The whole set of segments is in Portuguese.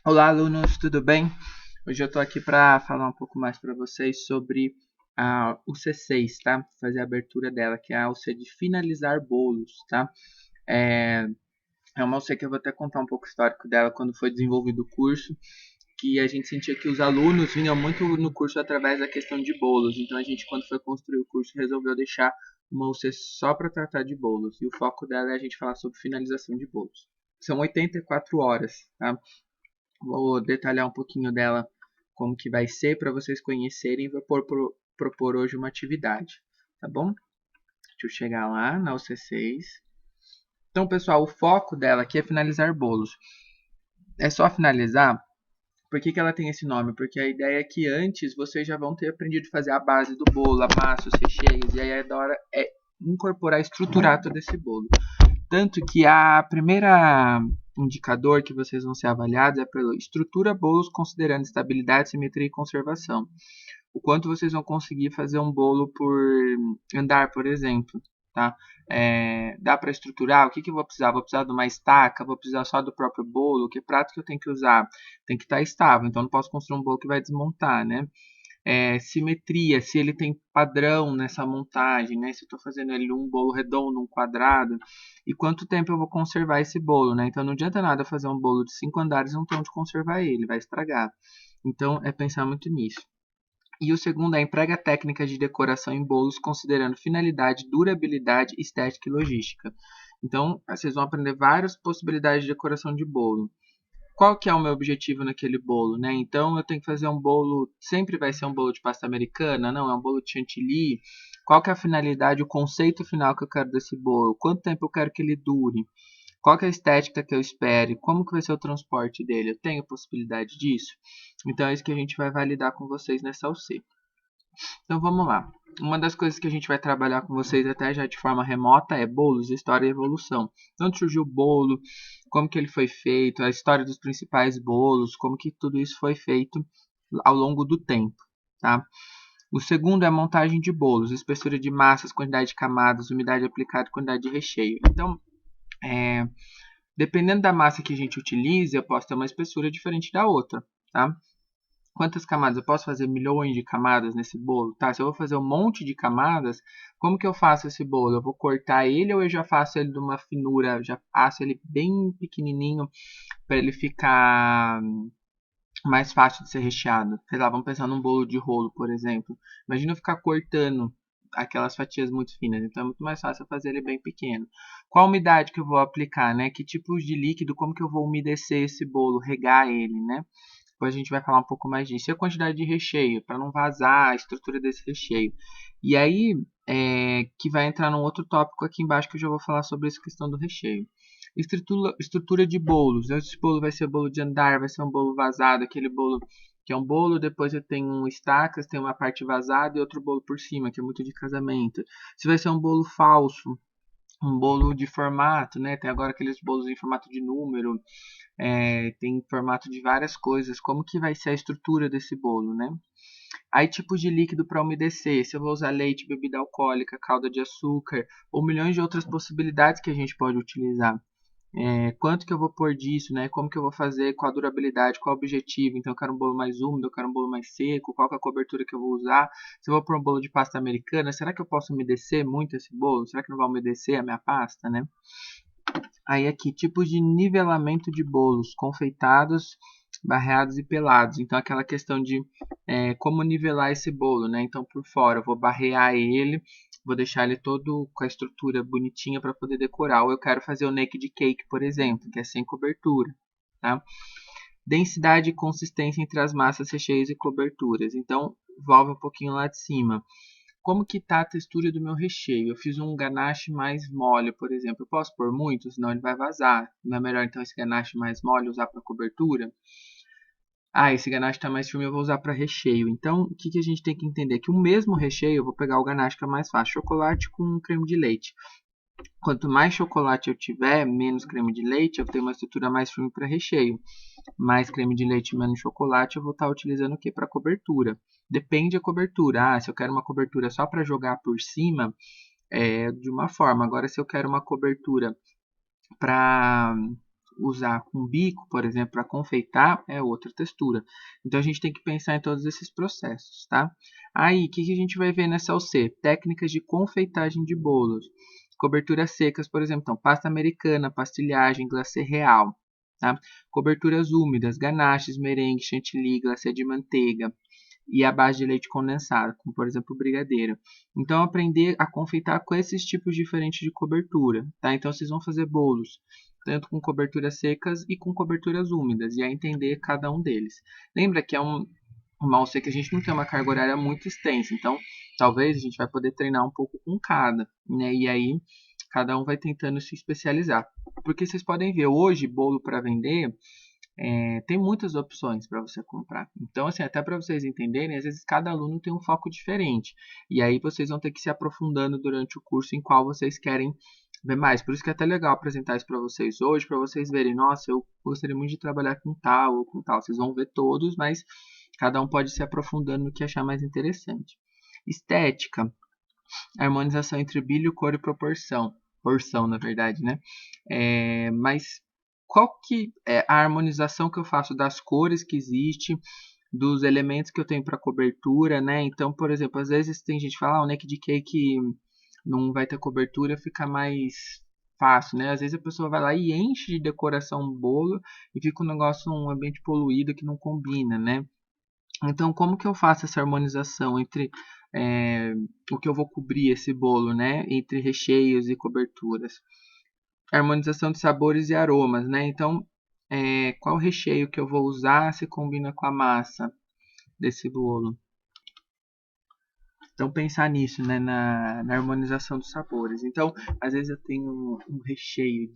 Olá, alunos, tudo bem? Hoje eu estou aqui para falar um pouco mais para vocês sobre o C6, tá? Fazer a abertura dela, que é a OC de finalizar bolos, tá? É, é uma OC que eu vou até contar um pouco o histórico dela quando foi desenvolvido o curso, que a gente sentia que os alunos vinham muito no curso através da questão de bolos. Então a gente, quando foi construir o curso, resolveu deixar uma OC só para tratar de bolos. E o foco dela é a gente falar sobre finalização de bolos. São 84 horas, tá? Vou detalhar um pouquinho dela, como que vai ser, para vocês conhecerem e vou propor hoje uma atividade, tá bom? Deixa eu chegar lá na UC6. Então, pessoal, o foco dela aqui é finalizar bolos. É só finalizar. Por que ela tem esse nome? Porque a ideia é que antes vocês já vão ter aprendido a fazer a base do bolo, a massa, os recheios, e aí agora é incorporar, estruturar todo esse bolo. Tanto que a primeira indicador que vocês vão ser avaliados é pela estrutura bolos considerando estabilidade, simetria e conservação. O quanto vocês vão conseguir fazer um bolo por andar, por exemplo. Tá? Dá para estruturar? O que eu vou precisar? Vou precisar de uma estaca? Vou precisar só do próprio bolo? Que prato que eu tenho que usar? Tem que estar estável, então não posso construir um bolo que vai desmontar, né? Simetria, se ele tem padrão nessa montagem, né? Se eu estou fazendo ele um bolo redondo, um quadrado, e quanto tempo eu vou conservar esse bolo, né? Então não adianta nada fazer um bolo de 5 andares e não ter onde conservar ele, vai estragar. Então é pensar muito nisso. E o segundo é emprega técnicas de decoração em bolos considerando finalidade, durabilidade, estética e logística. Então, vocês vão aprender várias possibilidades de decoração de bolo. Qual que é o meu objetivo naquele bolo, né? Então eu tenho que fazer um bolo, sempre vai ser um bolo de pasta americana? Não, é um bolo de chantilly. Qual que é a finalidade, o conceito final que eu quero desse bolo? Quanto tempo eu quero que ele dure? Qual que é a estética que eu espere? Como que vai ser o transporte dele? Eu tenho possibilidade disso? Então é isso que a gente vai validar com vocês nessa UC. Então vamos lá. Uma das coisas que a gente vai trabalhar com vocês até já de forma remota é bolos, história e evolução. De onde surgiu o bolo, como que ele foi feito, a história dos principais bolos, como que tudo isso foi feito ao longo do tempo, tá? O segundo é a montagem de bolos, espessura de massas, quantidade de camadas, umidade aplicada, quantidade de recheio. Então, dependendo da massa que a gente utilize, eu posso ter uma espessura diferente da outra, tá? Quantas camadas? Eu posso fazer milhões de camadas nesse bolo? Tá, se eu vou fazer um monte de camadas, como que eu faço esse bolo? Eu vou cortar ele ou eu já faço ele de uma finura, já faço ele bem pequenininho para ele ficar mais fácil de ser recheado? Sei lá, vamos pensar num bolo de rolo, por exemplo. Imagina eu ficar cortando aquelas fatias muito finas, então é muito mais fácil eu fazer ele bem pequeno. Qual a umidade que eu vou aplicar, né? Que tipos de líquido, como que eu vou umedecer esse bolo, regar ele, né? Depois a gente vai falar um pouco mais disso. E a quantidade de recheio, para não vazar a estrutura desse recheio. E aí, que vai entrar num outro tópico aqui embaixo que eu já vou falar sobre essa questão do recheio. Estrutura de bolos. Esse bolo vai ser bolo de andar, vai ser um bolo vazado, aquele bolo que é um bolo, depois eu tenho estacas, tem uma parte vazada e outro bolo por cima, que é muito de casamento. Se vai ser um bolo falso, um bolo de formato, né? Tem agora aqueles bolos em formato de número, tem formato de várias coisas. Como que vai ser a estrutura desse bolo, né? Aí tipos de líquido para umedecer, se eu vou usar leite, bebida alcoólica, calda de açúcar, ou milhões de outras possibilidades que a gente pode utilizar. Quanto que eu vou pôr disso, né? Como que eu vou fazer, qual a durabilidade, qual o objetivo. Então eu quero um bolo mais úmido, eu quero um bolo mais seco, qual que é a cobertura que eu vou usar. Se eu vou pôr um bolo de pasta americana, será que eu posso umedecer muito esse bolo? Será que não vai umedecer a minha pasta, né? Aí aqui, tipos de nivelamento de bolos, confeitados, barreados e pelados. Então aquela questão de como nivelar esse bolo, né? Então por fora eu vou barrear ele, vou deixar ele todo com a estrutura bonitinha para poder decorar. Ou eu quero fazer o naked cake, por exemplo, que é sem cobertura, tá? Densidade e consistência entre as massas, recheios e coberturas. Então envolve um pouquinho lá de cima. Como que tá a textura do meu recheio? Eu fiz um ganache mais mole, por exemplo. Eu posso pôr muito, senão ele vai vazar. Não é melhor então esse ganache mais mole usar para cobertura? Ah, esse ganache está mais firme, eu vou usar para recheio. Então, o que a gente tem que entender? Que o mesmo recheio, eu vou pegar o ganache que é mais fácil. Chocolate com creme de leite. Quanto mais chocolate eu tiver, menos creme de leite, eu tenho uma estrutura mais firme para recheio. Mais creme de leite, menos chocolate, eu vou estar utilizando o que para cobertura? Depende da cobertura. Ah, se eu quero uma cobertura só para jogar por cima, é de uma forma. Agora, se eu quero uma cobertura para usar com bico, por exemplo, para confeitar, é outra textura. Então a gente tem que pensar em todos esses processos, tá? Aí, o que a gente vai ver nessa OC? Técnicas de confeitagem de bolos. Coberturas secas, por exemplo, então, pasta americana, pastilhagem, glacê real. Tá? Coberturas úmidas, ganaches, merengue, chantilly, glacê de manteiga e a base de leite condensado, como por exemplo o brigadeiro. Então aprender a confeitar com esses tipos diferentes de cobertura, tá? Então vocês vão fazer bolos tanto com coberturas secas e com coberturas úmidas e a entender cada um deles. Lembra que é uma alça que a gente não tem uma carga horária muito extensa, então talvez a gente vai poder treinar um pouco com cada, né? E aí cada um vai tentando se especializar. Porque vocês podem ver, hoje bolo para vender tem muitas opções para você comprar. Então, assim, até para vocês entenderem, às vezes cada aluno tem um foco diferente. E aí vocês vão ter que se aprofundando durante o curso em qual vocês querem ver mais. Por isso que é até legal apresentar isso para vocês hoje, para vocês verem, nossa, eu gostaria muito de trabalhar com tal ou com tal. Vocês vão ver todos, mas cada um pode se aprofundando no que achar mais interessante. Estética, harmonização entre brilho, cor e proporção. Porção, na verdade, né? Mas qual que é a harmonização que eu faço das cores que existe, dos elementos que eu tenho para cobertura, né? Então, por exemplo, às vezes tem gente que fala, o naked cake não vai ter cobertura, fica mais fácil, né? Às vezes a pessoa vai lá e enche de decoração um bolo e fica um negócio, um ambiente poluído que não combina, né? Então, como que eu faço essa harmonização entre o que eu vou cobrir esse bolo, né? Entre recheios e coberturas? Harmonização de sabores e aromas, né? Então, qual recheio que eu vou usar se combina com a massa desse bolo? Então, pensar nisso, né? Na harmonização dos sabores. Então, às vezes eu tenho um recheio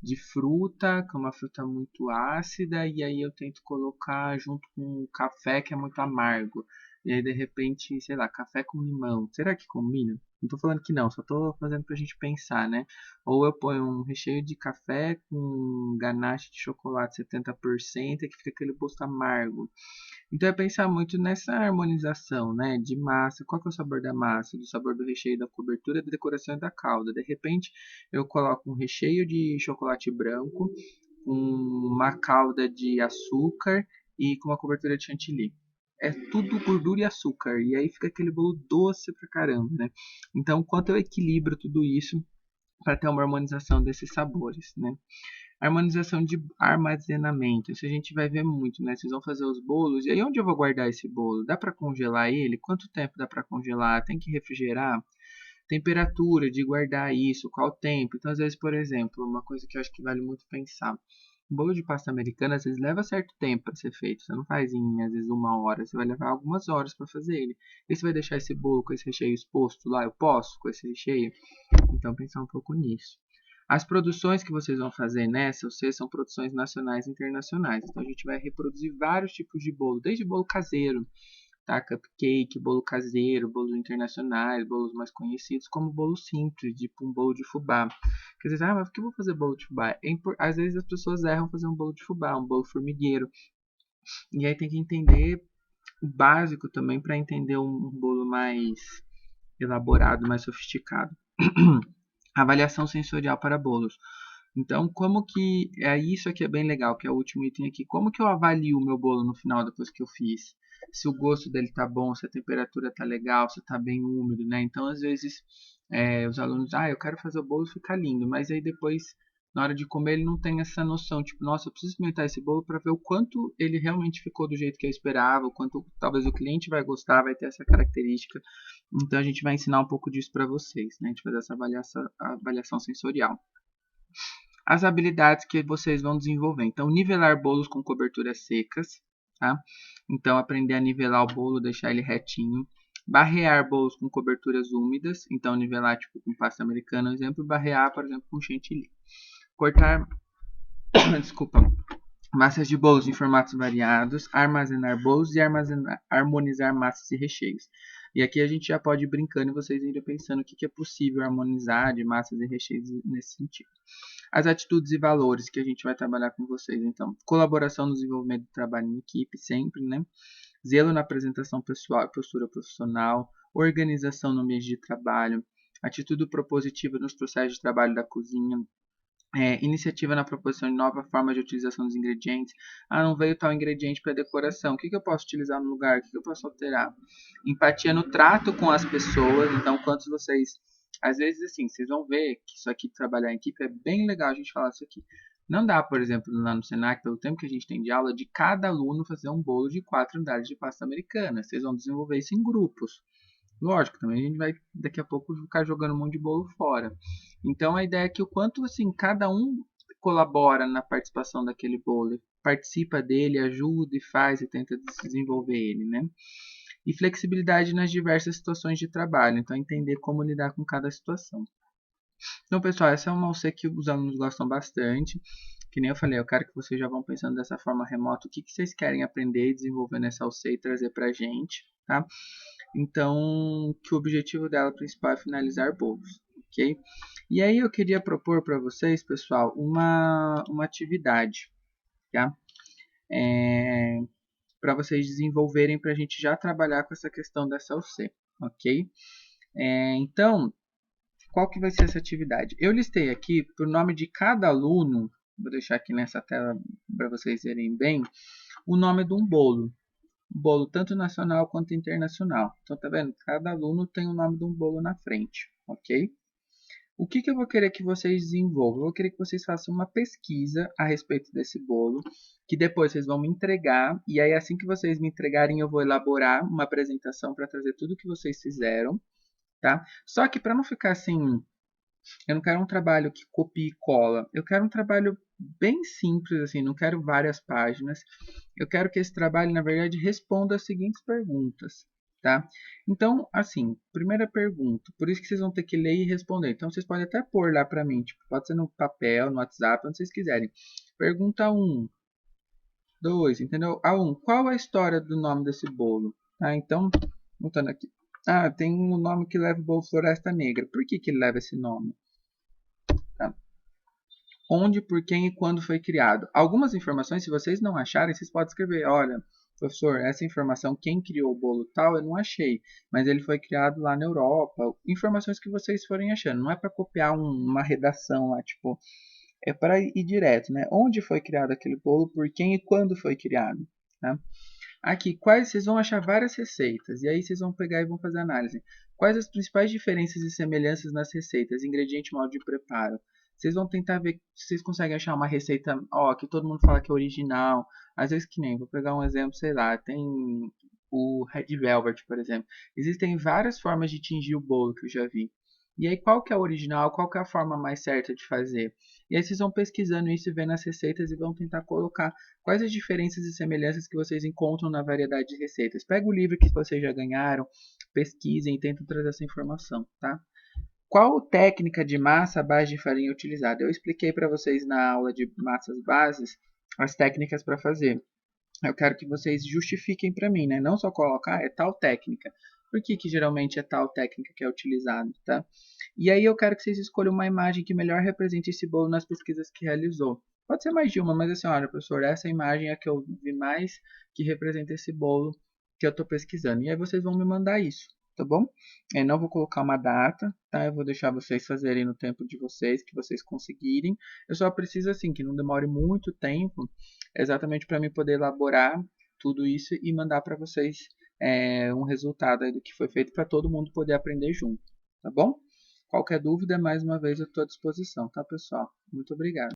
de fruta, que é uma fruta muito ácida, e aí eu tento colocar junto com café que é muito amargo. E aí de repente, sei lá, café com limão. Será que combina? Não tô falando que não, só tô fazendo pra gente pensar, né? Ou eu ponho um recheio de café com ganache de chocolate 70%, que fica aquele gosto amargo. Então é pensar muito nessa harmonização, né, de massa. Qual que é o sabor da massa, do sabor do recheio, da cobertura, da decoração e da calda. De repente eu coloco um recheio de chocolate branco, com uma calda de açúcar e com uma cobertura de chantilly. É tudo gordura e açúcar, e aí fica aquele bolo doce pra caramba, né? Então, quanto eu equilibro tudo isso para ter uma harmonização desses sabores, né? Harmonização de armazenamento. Isso a gente vai ver muito, né? Vocês vão fazer os bolos. E aí, onde eu vou guardar esse bolo? Dá para congelar ele? Quanto tempo dá para congelar? Tem que refrigerar? Temperatura de guardar isso? Qual tempo? Então, às vezes, por exemplo, uma coisa que eu acho que vale muito pensar. Um bolo de pasta americana, às vezes, leva certo tempo para ser feito. Você não faz em, às vezes, 1 hora. Você vai levar algumas horas para fazer ele. E você vai deixar esse bolo com esse recheio exposto lá? Eu posso com esse recheio? Então, pensar um pouco nisso. As produções que vocês vão fazer nessa, ou seja, são produções nacionais e internacionais. Então a gente vai reproduzir vários tipos de bolo, desde bolo caseiro, tá? Cupcake, bolo caseiro, bolos internacionais, bolos mais conhecidos, como bolo simples, tipo um bolo de fubá. Quer dizer, mas por que eu vou fazer bolo de fubá? Às vezes as pessoas erram fazer um bolo de fubá, um bolo formigueiro. E aí tem que entender o básico também para entender um bolo mais elaborado, mais sofisticado. Avaliação sensorial para bolos. Então, como que é isso aqui é bem legal, que é o último item aqui. Como que eu avalio o meu bolo no final depois que eu fiz? Se o gosto dele tá bom, se a temperatura tá legal, se tá bem úmido, né? Então, às vezes, os alunos, eu quero fazer o bolo ficar lindo, mas aí depois, na hora de comer, ele não tem essa noção, tipo, nossa, eu preciso experimentar esse bolo para ver o quanto ele realmente ficou do jeito que eu esperava, o quanto talvez o cliente vai gostar, vai ter essa característica. Então, a gente vai ensinar um pouco disso para vocês, né? A gente vai fazer essa avaliação sensorial. As habilidades que vocês vão desenvolver. Então, nivelar bolos com coberturas secas, tá? Então, aprender a nivelar o bolo, deixar ele retinho. Barrear bolos com coberturas úmidas. Então, nivelar tipo com pasta americana, por exemplo. Barrear, por exemplo, com chantilly. Cortar, desculpa, massas de bolos em formatos variados. Armazenar bolos e harmonizar massas e recheios. E aqui a gente já pode ir brincando e vocês irem pensando o que é possível harmonizar de massas e recheios nesse sentido. As atitudes e valores que a gente vai trabalhar com vocês. Então, colaboração no desenvolvimento do trabalho em equipe, sempre, né? Zelo na apresentação pessoal e postura profissional, organização no ambiente de trabalho, atitude propositiva nos processos de trabalho da cozinha, Iniciativa na proposição de nova forma de utilização dos ingredientes. Ah, não veio tal ingrediente para decoração. O que eu posso utilizar no lugar? O que eu posso alterar? Empatia no trato com as pessoas. Então, quantos vocês... Às vezes, assim, vocês vão ver que isso aqui, trabalhar em equipe, é bem legal a gente falar isso aqui. Não dá, por exemplo, lá no Senac, pelo tempo que a gente tem de aula, de cada aluno fazer um bolo de 4 unidades de pasta americana. Vocês vão desenvolver isso em grupos. Lógico, também a gente vai daqui a pouco ficar jogando um monte de bolo fora. Então a ideia é que o quanto assim cada um colabora na participação daquele bolo, participa dele, ajuda e faz e tenta desenvolver ele, né? E flexibilidade nas diversas situações de trabalho, então entender como lidar com cada situação. Então, pessoal, essa é uma OC que os alunos gostam bastante. Que nem eu falei, eu quero que vocês já vão pensando dessa forma remota, o que vocês querem aprender e desenvolver nessa OC e trazer pra gente, tá? Então, que o objetivo dela principal é finalizar bolos, ok? E aí eu queria propor para vocês, pessoal, uma atividade, tá? Para vocês desenvolverem para a gente já trabalhar com essa questão dessa OC, ok? Então, qual que vai ser essa atividade? Eu listei aqui, por nome de cada aluno, vou deixar aqui nessa tela para vocês verem bem, o nome de um bolo. Bolo tanto nacional quanto internacional. Então, tá vendo? Cada aluno tem o nome de um bolo na frente, ok? O que eu vou querer que vocês desenvolvam? Eu vou querer que vocês façam uma pesquisa a respeito desse bolo, que depois vocês vão me entregar, e aí assim que vocês me entregarem, eu vou elaborar uma apresentação para trazer tudo que vocês fizeram, tá? Só que para não ficar assim, eu não quero um trabalho que copie e cola. Eu quero um trabalho bem simples, assim, não quero várias páginas. Eu quero que esse trabalho, na verdade, responda as seguintes perguntas, tá? Então, assim, primeira pergunta, por isso que vocês vão ter que ler e responder. Então, vocês podem até pôr lá para mim, tipo, pode ser no papel, no WhatsApp, onde vocês quiserem. Pergunta 1, 2, entendeu? A 1, qual a história do nome desse bolo? Tá? Então, voltando aqui. Ah, tem um nome que leva o bolo Floresta Negra. Por que ele leva esse nome? Tá? Onde, por quem e quando foi criado. Algumas informações, se vocês não acharem, vocês podem escrever, olha, professor, essa informação, quem criou o bolo tal, eu não achei, mas ele foi criado lá na Europa. Informações que vocês forem achando, não é para copiar uma redação lá, tipo, é para ir direto, né? Onde foi criado aquele bolo, por quem e quando foi criado, tá? Aqui, quais vocês vão achar várias receitas, e aí vocês vão pegar e vão fazer análise. Quais as principais diferenças e semelhanças nas receitas, ingrediente, modo de preparo? Vocês vão tentar ver se vocês conseguem achar uma receita, ó, que todo mundo fala que é original. Às vezes que nem, vou pegar um exemplo, sei lá, tem o Red Velvet, por exemplo. Existem várias formas de tingir o bolo que eu já vi. E aí, qual que é a original, qual que é a forma mais certa de fazer? E aí vocês vão pesquisando isso e vendo as receitas e vão tentar colocar quais as diferenças e semelhanças que vocês encontram na variedade de receitas. Pega o livro que vocês já ganharam, pesquisem e tentem trazer essa informação, tá? Qual técnica de massa à base de farinha utilizada? Eu expliquei para vocês na aula de massas bases as técnicas para fazer. Eu quero que vocês justifiquem para mim, né? Não só colocar, é tal técnica. Por que geralmente é tal técnica que é utilizada, tá? E aí eu quero que vocês escolham uma imagem que melhor represente esse bolo nas pesquisas que realizou. Pode ser mais de uma, mas assim, olha, professor, essa imagem é a que eu vi mais que representa esse bolo que eu estou pesquisando. E aí vocês vão me mandar isso, tá bom? Eu não vou colocar uma data, tá? Eu vou deixar vocês fazerem no tempo de vocês, que vocês conseguirem. Eu só preciso, assim, que não demore muito tempo, exatamente para mim poder elaborar tudo isso e mandar para vocês um resultado aí do que foi feito para todo mundo poder aprender junto, tá bom? Qualquer dúvida, mais uma vez, eu estou à disposição, tá, pessoal? Muito obrigado.